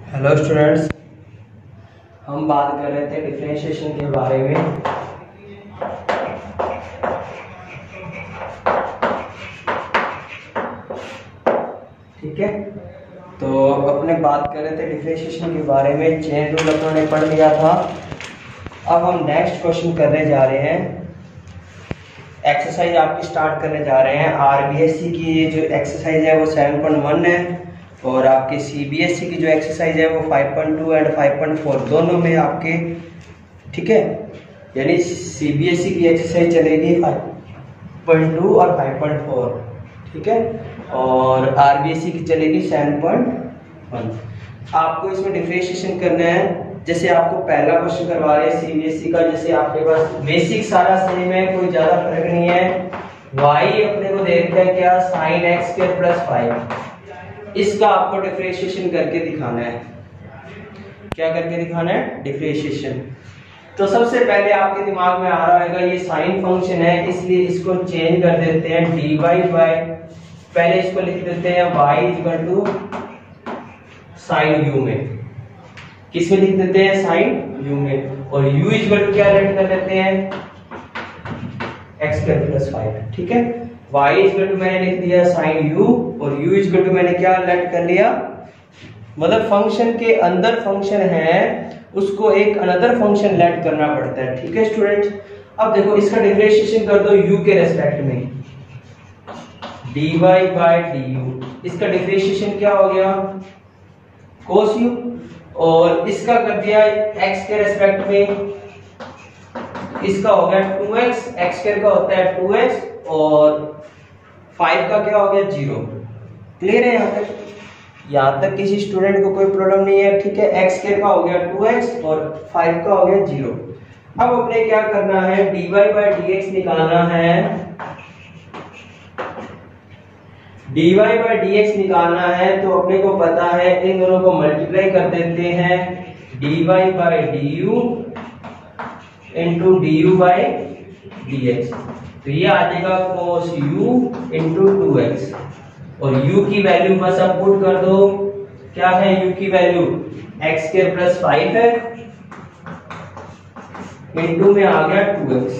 Hello students, हम बात कर रहे थे डिफरेंशिएशन के बारे में। ठीक है, तो अपने बात कर रहे थे डिफरेंशिएशन के बारे में। चेन रूल अपनों ने पढ़ लिया था। अब हम नेक्स्ट क्वेश्चन करने जा रहे हैं। एक्सरसाइज आपकी स्टार्ट करने जा रहे हैं। आरबीएससी की ये जो एक्सरसाइज है वो 7.1 है और आपके सीबीएसई की जो एक्सरसाइज है वो 5.2 एंड 5.4 दोनों में आपके, ठीक है, यानी सीबीएसई की एक्सरसाइज चलेगी 5.2 और 5.4, ठीक है, और आरबीएसई की चलेगी 7.1। आपको इसमें डिफरेंशिएशन करना है। जैसे आपको पहला क्वेश्चन करवा रहे हैं सीबीएसई का, जैसे आपके पास बेसिक सारा सेम है, कोई ज्यादा फर्क नहीं है। y अपने को दे रखा है क्या, sin x स्क्वायर प्लस 5। इसका आपको डिफरेंशिएशन करके दिखाना है। क्या करके दिखाना है? डिफरेंशिएशन। तो सबसे पहले आपके दिमाग में आ रहा होगा ये साइन फंक्शन है, इसलिए इसको चेंज कर देते हैं dy बाय, पहले इसको लिख देते हैं y equal to sine u में। किस में लिख देते हैं? साइन u में। और u इक्वल टू क्या लेट कर देते हैं? x स्क्वायर प्लस 5, ठीक है। y इक्वल टू मैंने लिख दिया साइन u और u इक्वल टू मैंने क्या लेट कर लिया, मतलब फंक्शन के अंदर फंक्शन है उसको एक अनदर फंक्शन लेट करना पड़ता है, ठीक है स्टूडेंट्स। अब देखो इसका डिफरेंशिएशन कर दो u के रेस्पेक्ट में, dy बाय du। इसका डिफरेंशिएशन क्या हो गया? cos u। और इसका कर दिया x के रेस्पेक्ट में, इसका हो गया 2x, x स्क्वायर का होता है 2x और 5 का क्या हो गया 0। क्लियर है यहाँ तक? यहाँ तक किसी स्टूडेंट को कोई प्रॉब्लम नहीं है, ठीक है। x स्क्वायर का हो गया 2x और 5 का हो गया 0। अब अपने क्या करना है? dy बाय dx निकालना है। dy बाय dx निकालना है तो अपने को पता है इन दोनों को मल्टीप्लाई कर देते हैं, dy by du into du by dx। तो ये आ जाएगा cos u इंटू 2x और u की वैल्यू बस अब पुट कर दो। क्या है u की वैल्यू? x स्क्वायर प्लस 5 है, इंटू में आ गया 2x,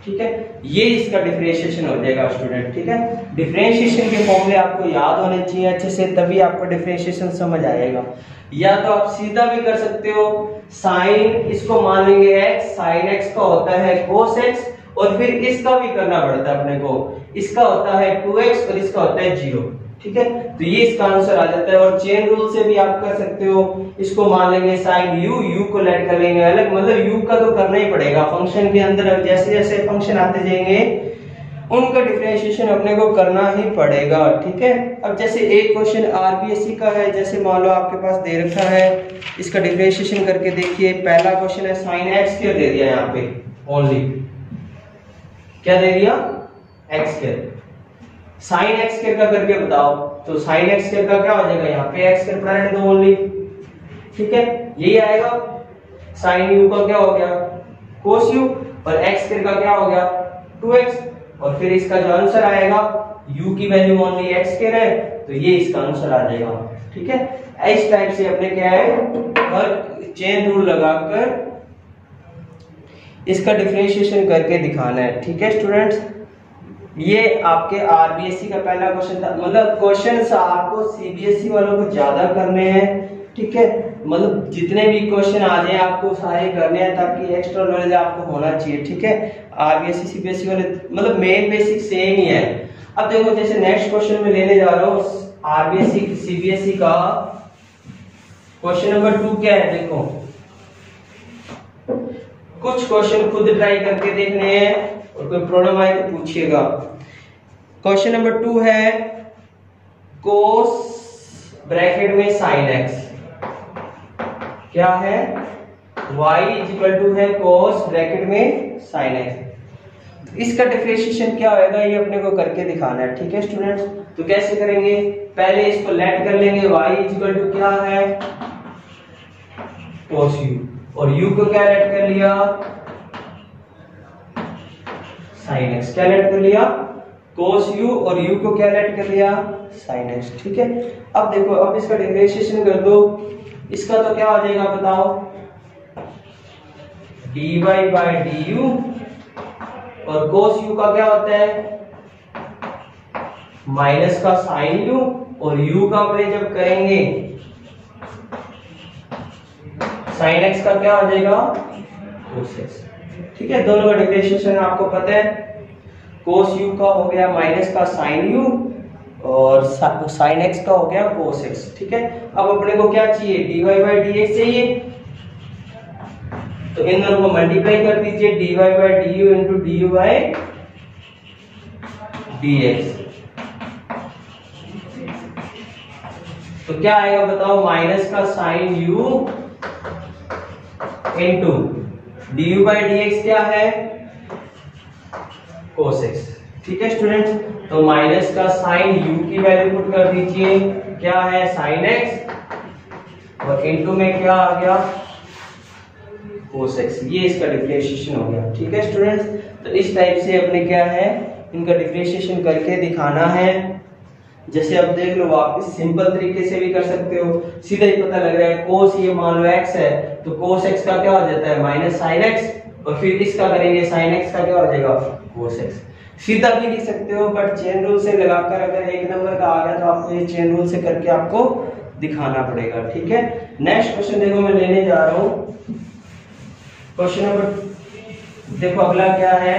ठीक है। ये इसका डिफरेंशिएशन हो जाएगा स्टूडेंट, ठीक है। डिफरेंशिएशन के फॉर्मूले आपको याद होने चाहिए अच्छे से, तभी आपको डिफरेंशिएशन समझ आएगा। या तो आप सीधा भी कर सकते हो, साइन इसको मान लेंगे x, साइन x का होता है cos x और फिर इसका भी करना पड़ता है अपने को, इसका होता है 2x और इसका होता है 0, ठीक है। तो ये इसका आंसर आ जाता है। और चेन रूल से भी आप कर सकते हो, इसको मान लेंगे साइन u को लेट कर लेंगे अलग, मतलब u का तो करना ही पड़ेगा फंक्शन के अंदर। जैसे जैसे फंक्शन आते जाएंगे उनका डिफरेंशिएशन अपने को करना ही पड़ेगा, ठीक है। अब जैसे एक क्वेश्चन आरबीएससी का है, जैसे मान लो आपके पास दे रखा है, इसका डिफरेंशिएशन करके देखिए। पहला क्वेश्चन है साइन x स्क्वायर दे दिया यहाँ पे, ओनली क्या दे दिया? x square. Sine x square का करके बताओ, तो साइन x स्क्वायर का क्या हो जाएगा? यहाँ पे x स्क्वायर प्लस दो ओनली, ठीक है, यही आएगा। साइन u का क्या हो गया? cos u और x स्क्वायर का क्या हो गया? 2x और फिर इसका जो आंसर आएगा u की वैल्यू ओनली x स्क्वायर है, तो ये इसका आंसर आ जाएगा, ठीक है। इस टाइप से अपने क्या है, हर चेन रूल लगाकर इसका डिफरेंशिएशन करके दिखाना है, ठीक है स्टूडेंट्स। ये आपके आरबीएससी का पहला क्वेश्चन था, मतलब क्वेश्चंस आपको सीबीएसई वालों को ज्यादा करने हैं, ठीक है। मतलब जितने भी क्वेश्चन आ जाए आपको सारे करने हैं ताकि एक्स्ट्रा नॉलेज आपको होना चाहिए, ठीक है। आरबीएससी सीबीएसई वाले मतलब मेन बेसिक सेम ही है। अब देखो जैसे नेक्स्ट क्वेश्चन में लेने जा रहा हूँ आरबीएससी सीबीएसई का क्वेश्चन नंबर 2 क्या है, देखो कुछ क्वेश्चन खुद ट्राई करके देखने हैं और कोई प्रॉब्लम आए तो पूछिएगा। क्वेश्चन नंबर 2 है cos ब्रैकेट में sin x, क्या है? y इक्वल टू है cos ब्रैकेट में sin x। इसका डिफरेंशिएशन क्या होगा ये अपने को करके दिखाना है, ठीक है स्टूडेंट्स। तो कैसे करेंगे? पहले इसको लेट कर लेंगे, y इक्वल टू क्या है? cos u और u को क्या लेट कर लिया? sin x। क्या लेट कर लिया? cos u और u को क्या लेट कर लिया? sin x, ठीक है। अब देखो, अब इसका डिफरेंशिएशन कर दो, इसका तो क्या हो जाएगा बताओ, dy बाय du, और cos u का क्या होता है माइनस का साइन u, और u का अपने जब करेंगे साइन x का क्या हो जाएगा cos x। ठीक है, दोनों का डिफरेंशिएशन आपको पता है, cos u का हो गया माइनस का साइन u और साइन x का हो गया cos x। ठीक है, अब अपने को क्या चाहिए, dy बाय dx चाहिए, तो इन दोनों को मल्टीप्लाई कर दीजिए, dy by du into du by dx। तो क्या आएगा बताओ, माइनस का sine u into du by dx क्या है cos x। ठीक है स्टूडेंट्स, तो माइनस का साइन u की वैल्यू पुट कर दीजिए, क्या है साइन x, और इनटू में क्या आ गया cos x। ये इसका डिफरेंशिएशन हो गया। ठीक है स्टूडेंट्स, तो इस टाइप से अपने क्या है इनका डिफरेंशिएशन करके दिखाना है। जैसे अब देख लो, आप सिंपल तरीके से भी कर सकते हो, सीधा ही पता लग रहा है cos ये मान लो x है, तो cos x का क्या हो जाता है माइनस साइन x, और फिर इसका करेंगे साइन x का क्या हो जाएगा cos x। सीधा भी लिख सकते हो, बट चेन रूल से लगाकर अगर एक नंबर का आ गया तो आपको ये चेन रूल से करके आपको दिखाना पड़ेगा। ठीक है, नेक्स्ट क्वेश्चन देखो मैं लेने जा रहा हूँ, क्वेश्चन नंबर देखो अगला क्या है,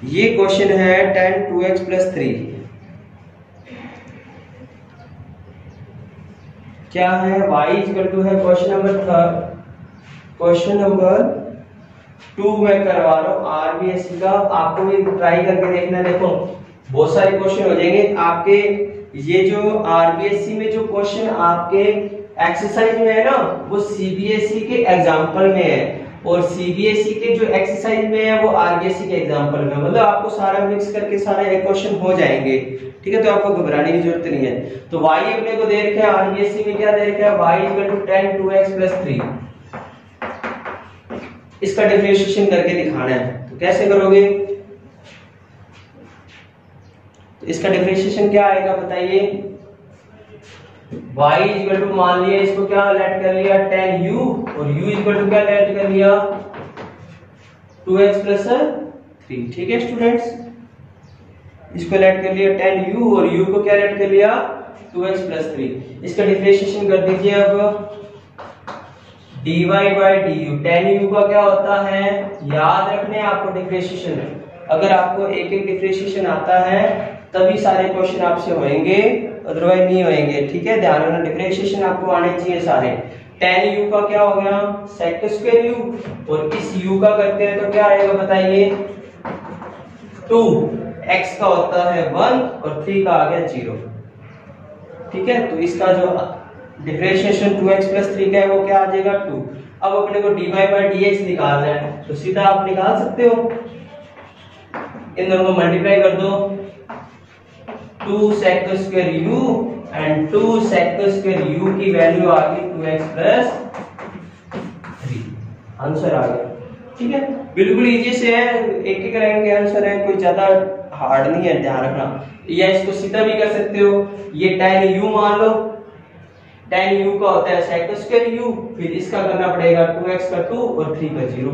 ये क्वेश्चन है tan 2x + 3। क्या है y = है क्वेश्चन नंबर 2 में करवा रहा हूं आरबीएससी का, आपको भी ट्राई करके देखना। देखो बहुत सारे क्वेश्चन हो जाएंगे आपके, ये जो आरबीएससी में जो क्वेश्चन आपके एक्सरसाइज में है ना, वो सीबीएसई के एग्जाम्पल में है, और सीबीएसई के जो एक्सरसाइज में है वो आरबीएसई के एग्जाम्पल में, मतलब आपको सारा मिक्स करके सारे एक क्वेश्चन हो जाएंगे। ठीक है, तो आपको घबराने की जरूरत नहीं है। तो y अपने को दे रखा है आरबीएसई में, क्या दे रखा है y = tan 2x + 3। इसका डिफरेंशिएशन करके दिखाना है, तो कैसे करोगे, तो इसका डिफरेंशिएशन क्या आएगा बताइए, y = मान लिया इसको क्या लेट कर लिया tan u, और u = क्या लेट कर लिया 2x + 3। ठीक है स्टूडेंट्स, इसको लेट कर लिया tan u, और u को क्या लेट कर लिया 2x + 3। इसका डिफरेंशिएशन कर दीजिए। अब dy by du, tan u का क्या होता है, याद रखने आपको डिफरेंशिएशन, अगर आपको एक एक डिफरेंशिएशन आता है तभी सारे क्वेश्चन आपसे होंगे, अदरवाइज नहीं होंगे। ठीक है, ध्यान रखना डिफरेंशिएशन आपको आने चाहिए सारे। tan u का क्या हो गया sec² u, और इस u का करते हैं तो क्या आएगा बताइए 2, x का होता है 1 और 3 का आ गया 0। ठीक है, तो इसका जो डिफरेंशिएशन 2x + 3 का है वो क्या आ जाएगा 2। अब अपने को dy बाय dx निकालना है, तो सीधा आप निकाल सकते हो, इन दोनों को मल्टीप्लाई कर दो, 2 sec² u and 2 sec² u की वैल्यू आ गई 2x + 3, आंसर आ गया। ठीक है, बिल्कुल इजी से है, एक एक करेंगे आंसर है, कोई ज्यादा हार्ड नहीं है, ध्यान रखना। या इसको सीधा भी कर सकते हो, ये tan u मान लो, tan u का होता है sec² u, फिर इसका करना पड़ेगा 2x का 2 और 3 का 0,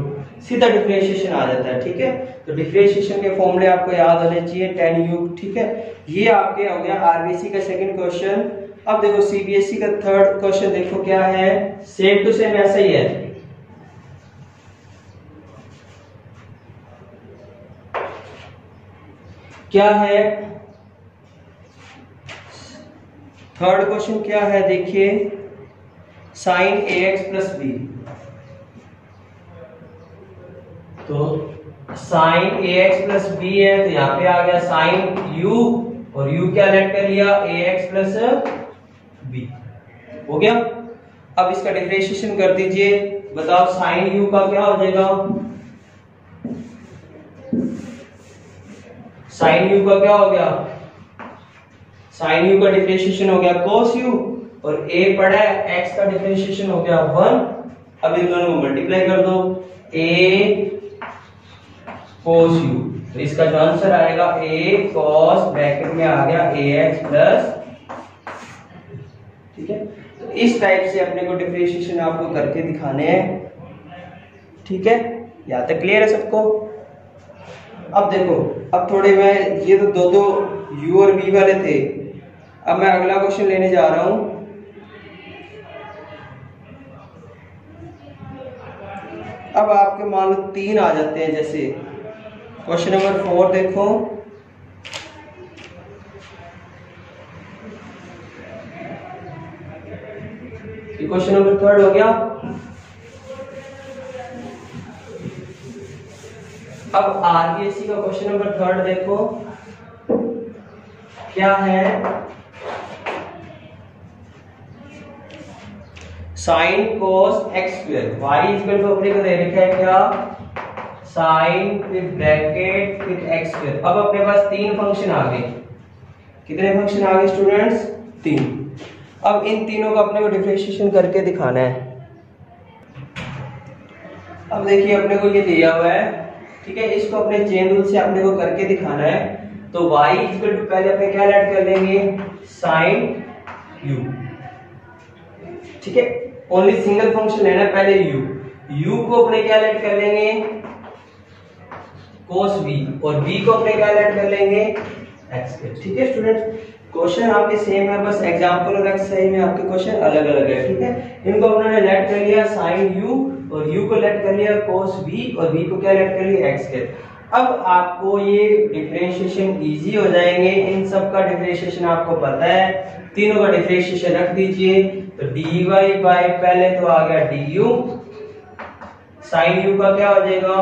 सीधा डिफरेंशिएशन आ जाता है। ठीक है, तो डिफरेंशिएशन के फॉर्मूले आपको याद होने चाहिए tan u। ठीक है, ये आपके हो गया आरबीएससी का सेकंड क्वेश्चन। अब देखो सीबीएसई का थर्ड क्वेश्चन देखो क्या है, सेम टू सेम ऐसा ही है। क्या है थर्ड क्वेश्चन, क्या है देखिए, sin ax + b। तो sin ax + b है, तो यहाँ पे आ गया sin u, और u क्या लेट कर लिया ax + b, हो गया। अब इसका डिफरेंशिएशन कर दीजिए, बताओ sin u का क्या हो जाएगा, sin u का क्या हो गया, sin u का डिफरेंशिएशन हो गया cos u, और a पड़ा है x का डिफरेंशिएशन हो गया 1। अब इन दोनों को मल्टीप्लाई कर दो, a cos u तो इसका जो आंसर आएगा a cos ब्रैकेट में आ गया ax प्लस, ठीक है। तो इस टाइप से अपने को डिफरेंशिएशन आपको करके दिखाने हैं, ठीक है। यहाँ तक क्लियर है सबको? अब देखो, अब थोड़े मैं ये तो दो u और v वाले थे, अब मैं अगला क्वेश्चन लेने जा रहा हूं। अब आपके मान लो 3 आ जाते हैं, जैसे क्वेश्चन नंबर 4 देखो, क्वेश्चन नंबर 3 हो गया। अब आरबीएससी का क्वेश्चन नंबर 3 देखो क्या है, sine cos x square y equal to अपने को दे रखा है क्या, साइन फिर ब्रैकेट फिर एक्स स्क्वायर। अब अपने पास 3 फंक्शन आ गए। कितने फंक्शन आ गए स्टूडेंट्स? 3। अब इन तीनों का अपने को डिफरेंशिएशन करके दिखाना है। अब देखिए अपने को ये दिया हुआ है, ठीक है, इसको अपने चेन रूल से अपने को करके दिखाना है। तो y इक्वल टू पहले अपने क्या ऐड कर लेंगे, साइन u, ठीक है। ओनली सिंगल फंक्शन लेना है पहले u को अपने क्या ऐड कर लेंगे, cos v, और v को अपने क्या ऐड कर लेंगे, x, ठीक है स्टूडेंट्स। क्वेश्चन आपके सेम है, बस एग्जांपल और एक्सरसाइज में आपके क्वेश्चन अलग अलग है, ठीक है। इनको उन्होंने लेट कर लिया साइन u, और u को लेट कर लिया cos v, और v को क्या लेट कर लिया x। अब आपको ये डिफरेंशिएशन इजी हो जाएंगे। इन सब का डिफरेंशिएशन आपको पता है, तीनों का डिफरेंशिएशन रख दीजिए। तो dy बाय पहले तो आ गया du, साइन u का क्या हो जाएगा,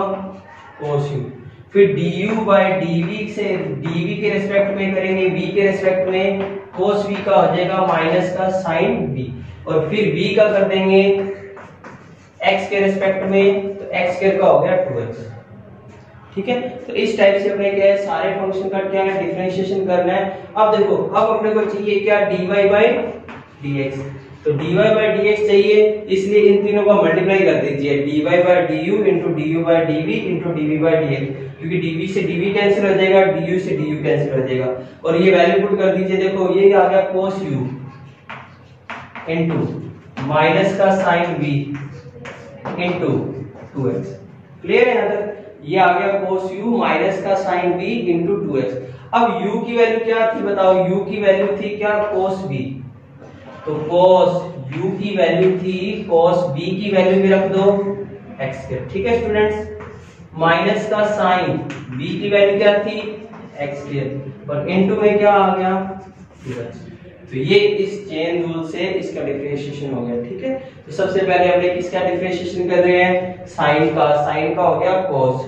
cos u, फिर du बाय dv से dv के रिस्पेक्ट में करेंगे, v के रिस्पेक्ट में cos v का हो जाएगा माइनस का साइन v, और फिर v का कर देंगे x के रिस्पेक्ट में, तो x स्क्वायर का हो गया 2x, ठीक है। तो इस टाइप से अपने क्या है, सारे फंक्शन का क्या है, डिफरेंशिएशन करना है। अब देखो, अब अपने को चाहिए क्या, dy बाय dx। तो dy बाय dx चाहिए, इसलिए इन तीनों को मल्टीप्लाई कर दीजिए, dy by du into du by dv into dv by dx, क्योंकि dv से dv कैंसिल हो जाएगा, du से du कैंसिल हो जाएगा, और ये वैल्यू पुट कर दीजिए। देखो ये आ गया cos u इंटू माइनस का sine v into 2x, clear है यहाँ तक? ये आ गया cos u माइनस का साइन v इंटू 2x। अब u की वैल्यू क्या थी बताओ, u की वैल्यू थी क्या, cos v, तो cos u की वैल्यू थी, cos v की वैल्यू भी रख दो x, ठीक है स्टूडेंट्स। माइनस का साइन v की वैल्यू क्या थी, x, और इनटू में क्या आ गया, 2x। तो ये इस चेन रूल से इसका डिफरेंशिएशन हो गया, ठीक है। तो सबसे पहले हमने किसका डिफरेंशिएशन कर रहे हैं, साइन का हो गया cos,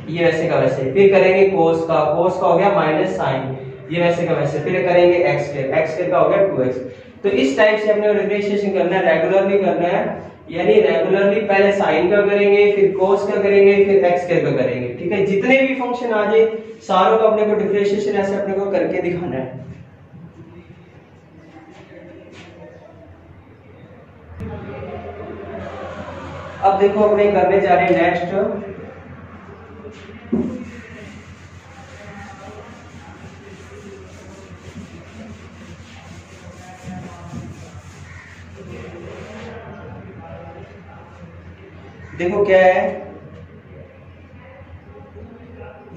ये वैसे का वैसे, फिर करेंगे cos का हो गया माइनस साइन, ये वैसे का वैसे, फिर करेंगे x का हो गया 2x। तो इस टाइप से हमने डिफरेंशिएशन करना है, रेगुलरली करना है, यानी रेगुलरली पहले साइन का करेंगे, फिर cos का करेंगे, फिर x का करेंगे, ठीक है। जितने भी फंक्शन आ जाए सारों का अपने को डिफरेंशिएशन ऐसे अपने को करके दिखाना है। अब देखो अपने करने जा रहे हैं नेक्स्ट, देखो क्या है,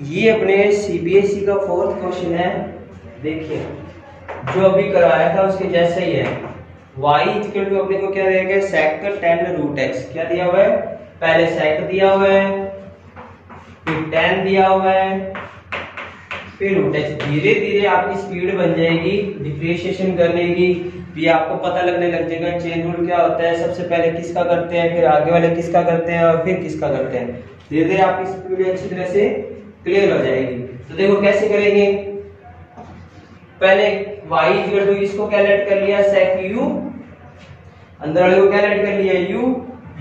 ये अपने सीबीएसई का 4th क्वेश्चन है। देखिए जो अभी कराया था उसके जैसा ही है, y इक्वल टू अपने को क्या दिया, sec 10 रूट x, क्या दिया हुआ है, पहले sec दिया हुआ है, फिर 10 दिया हुआ है, फिर रूट x। धीरे धीरे आपकी स्पीड बन जाएगी डिफरेंशिएशन करने की, भी आपको पता लगने लग जाएगा चेन रूल क्या होता है, सबसे पहले किसका करते हैं, फिर आगे वाले किसका करते हैं, और फिर किसका करते हैं। धीरे धीरे आपकी स्पीड अच्छी तरह से क्लियर हो जाएगी। तो देखो कैसे करेंगे, पहले y इक्वल टू इसको क्या लेट कर लिया, sec u, अंदर वाले को क्या लेट कर लिया,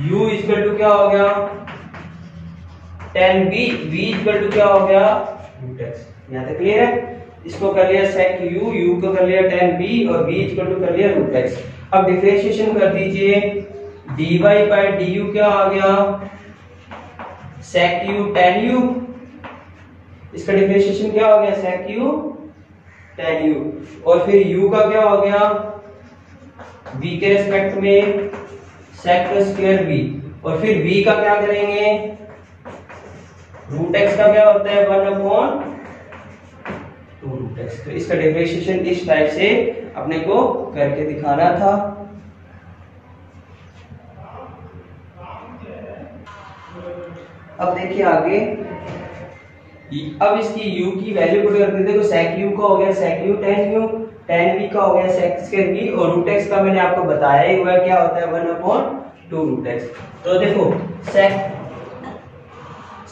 u इक्वल टू क्या हो गया, tan v, v equal to क्या हो गया, रूट x। यहाँ तक क्लियर है? इसको कर लिया sec u को कर लिया tan v, और v इक्वल टू कर लिया रूट x। अब डिफरेंशिएशन कर दीजिए, dy बाय du क्या आ गया, sec u tan u इसका डिफरेंशिएशन क्या हो गया sec u tan u, और फिर u का क्या हो गया v के रेस्पेक्ट में sec स्क्वायर v, और फिर v का क्या करेंगे रूट x का क्या होता है 1/2 रूट x। तो इसका डिफरेंशिएशन इस टाइप से अपने को करके दिखाना था। अब देखिए आगे, अब इसकी u की वैल्यू पुट करके देखो sec u का हो गया sec u tan u, tan v का हो गया sec स्क्वायर v, और रूट x का मैंने आपको बताया ही हुआ क्या होता है 1/2 रूट x। तो देखो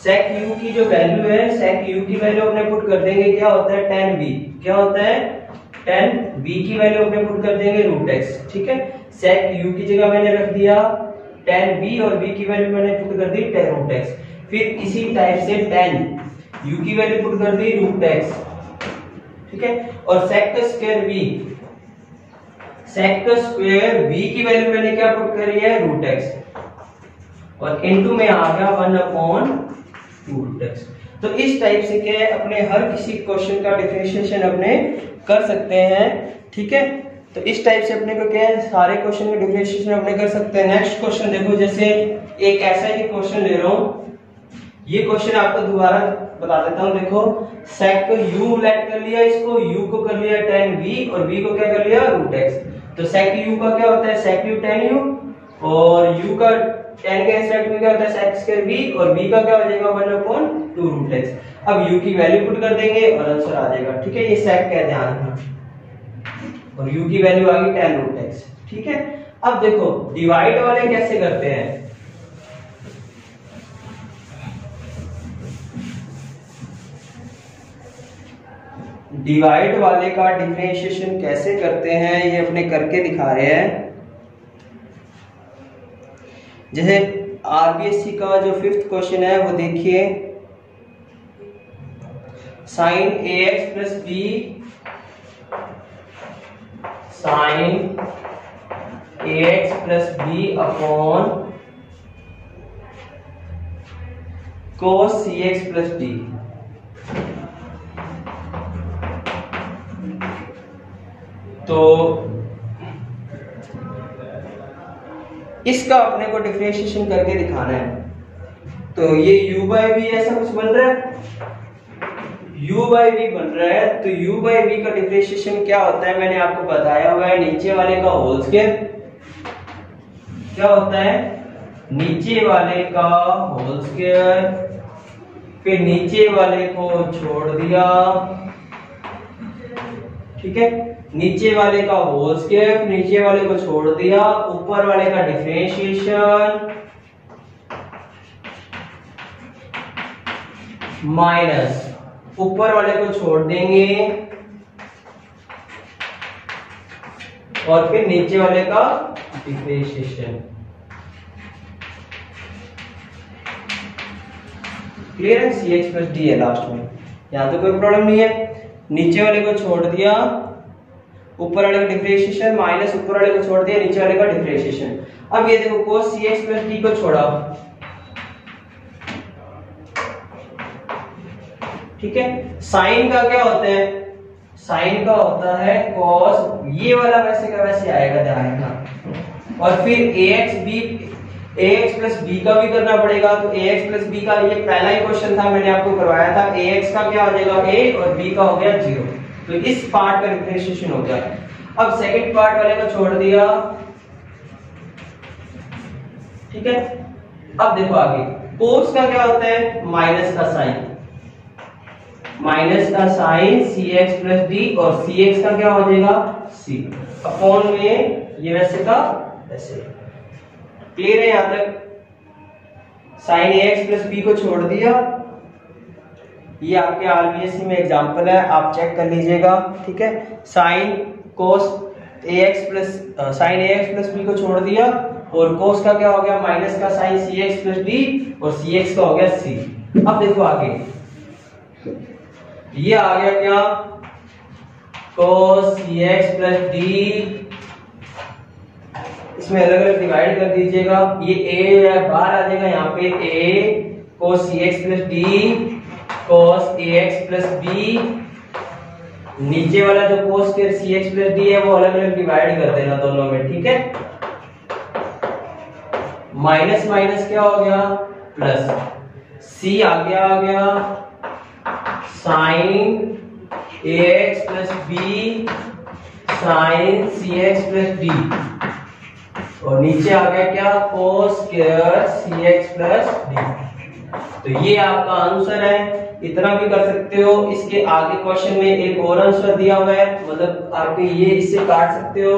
sec u की जो वैल्यू है, sec u की वैल्यू अपने पुट कर देंगे क्या होता है tan v, क्या होता है tan v की वैल्यू अपने पुट कर देंगे रूट x, ठीक है। sec u की जगह मैंने रख दिया tan v और v की वैल्यू मैंने पुट कर दी tan रूट x। फिर इसी टाइप से tan u की वैल्यू पुट कर दी रूट x, ठीक है। और sec स्क्वायर v की वैल्यू मैंने क्या पुट करी है रूट x, और इनटू में आ गया 1/2 रूट x। तो इस टाइप से क्या है अपने हर किसी क्वेश्चन का डिफरेंशिएशन अपने कर सकते हैं, ठीक है। तो इस टाइप से अपने को क्या है सारे क्वेश्चन का डिफरेंशिएशन अपने कर सकते हैं। नेक्स्ट क्वेश्चन देखो, जैसे एक ऐसा ही क्वेश्चन ले रहा हूं, ये क्वेश्चन आपको दोबारा बता देता हूं। देखो sec u लेट कर लिया, इसको u को कर लिया tan v और v को क्या कर लिया रूट x। तो sec u का क्या होता है sec u tan u, और u का tan के रेस्पेक्ट में क्या होता है sec स्क्वायर v, और v का क्या हो जाएगा 1/2 रूट x। अब u की वैल्यू पुट कर देंगे और आंसर आ जाएगा, ठीक है। ये sec का ध्यान रखना, और u की वैल्यू आ गई tan रूट x, ठीक है। अब देखो डिवाइड वाले कैसे करते हैं, डिवाइड वाले का डिफरेंशिएशन कैसे करते हैं ये अपने करके दिखा रहे हैं। जैसे आरबीएससी का जो 5th क्वेश्चन है वो देखिए, sin ax plus b sin ax plus b upon cos cx plus d। तो इसका अपने को डिफरेंशिएशन करके दिखाना है। तो ये u बाई v ऐसा कुछ बन रहा है, u बाई v बन रहा है। तो u बाई v का डिफरेंशिएशन क्या होता है मैंने आपको बताया हुआ है, नीचे वाले का होल स्क्वायर, क्या होता है नीचे वाले का होल स्क्वायर, फिर नीचे वाले को छोड़ दिया, ठीक है। नीचे वाले का होल स्क्वायर, नीचे वाले को छोड़ दिया, ऊपर वाले का डिफरेंशिएशन माइनस ऊपर वाले को छोड़ देंगे, और फिर नीचे वाले का डिफरेंशिएशन। क्लियर है, cx प्लस डी है लास्ट में, यहां तो कोई प्रॉब्लम नहीं है। नीचे वाले को छोड़ दिया, ऊपर वाले का डिफरेंशिएशन माइनस ऊपर वाले को छोड़ दिया, नीचे वाले का डिफरेंशिएशन। अब ये देखो cos cx प्लस d को छोड़ा, ठीक है। साइन का क्या होता है, साइन का होता है cos, ये वाला वैसे का वैसे आएगा ध्यान रखना। और फिर ax प्लस b का भी करना पड़ेगा। तो ax प्लस b का ये पहला ही क्वेश्चन था, मैंने आपको करवाया था। ax का क्या हो जाएगा a और b का हो गया 0। तो इस पार्ट का डिफरेंशिएशन हो गया। अब सेकंड पार्ट वाले को छोड़ दिया, ठीक है। अब देखो आगे कोस का क्या होता है माइनस का साइन, माइनस का साइन cx प्लस d, और cx का क्या हो जाएगा c अपॉन में ये वैसे का वैसे। क्लियर है यहां तक। साइन ax प्लस b को छोड़ दिया, ये आपके आरबीएससी में एग्जांपल है, आप चेक कर लीजिएगा, ठीक है। साइन कोस ax प्लस b को छोड़ दिया, और कोस का क्या हो गया माइनस का साइन cx प्लस d, और cx का हो गया c। अब देखो आगे ये आ गया क्या cos cx प्लस d, इसमें अलग अलग डिवाइड कर दीजिएगा। ये a बाहर आ जाएगा, यहाँ पे a cos cx plus d cos ax plus B, नीचे वाला जो cos square cx plus D है वो अलग अलग डिवाइड कर देना दोनों में, ठीक है। माइनस माइनस क्या हो गया प्लस, c आ गया sine ax plus B sine cx plus D, और नीचे आ गया क्या cos square cx plus D. तो ये आपका आंसर है। इतना भी कर सकते हो, इसके आगे क्वेश्चन में एक और आंसर दिया हुआ है, मतलब आपके ये इससे काट सकते हो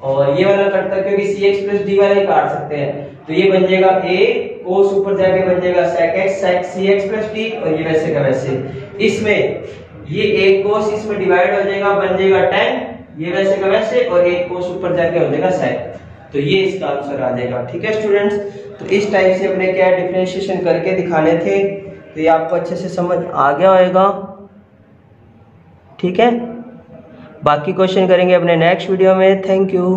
और ये वाला कट सकते हो कि cx प्लस डी वाला ही काट सकते हैं। तो ये बन जाएगा a cos ऊपर जाके बन जाएगा sec x sec cx plus D, और ये वैसे का वैसे। इसमें ये एक cos इसमें डिवाइड हो जाएगा, बन जाएगा tan, ये वैसे का वैसे, और एक cos ऊपर जाके हो जाएगा sec। तो ये इसका आंसर आ जाएगा, ठीक है स्टूडेंट्स। तो इस टाइप से अपने क्या डिफरेंशिएशन करके दिखाने थे, तो ये आपको अच्छे से समझ आ गया होगा, ठीक है। बाकी क्वेश्चन करेंगे अपने नेक्स्ट वीडियो में। Thank you.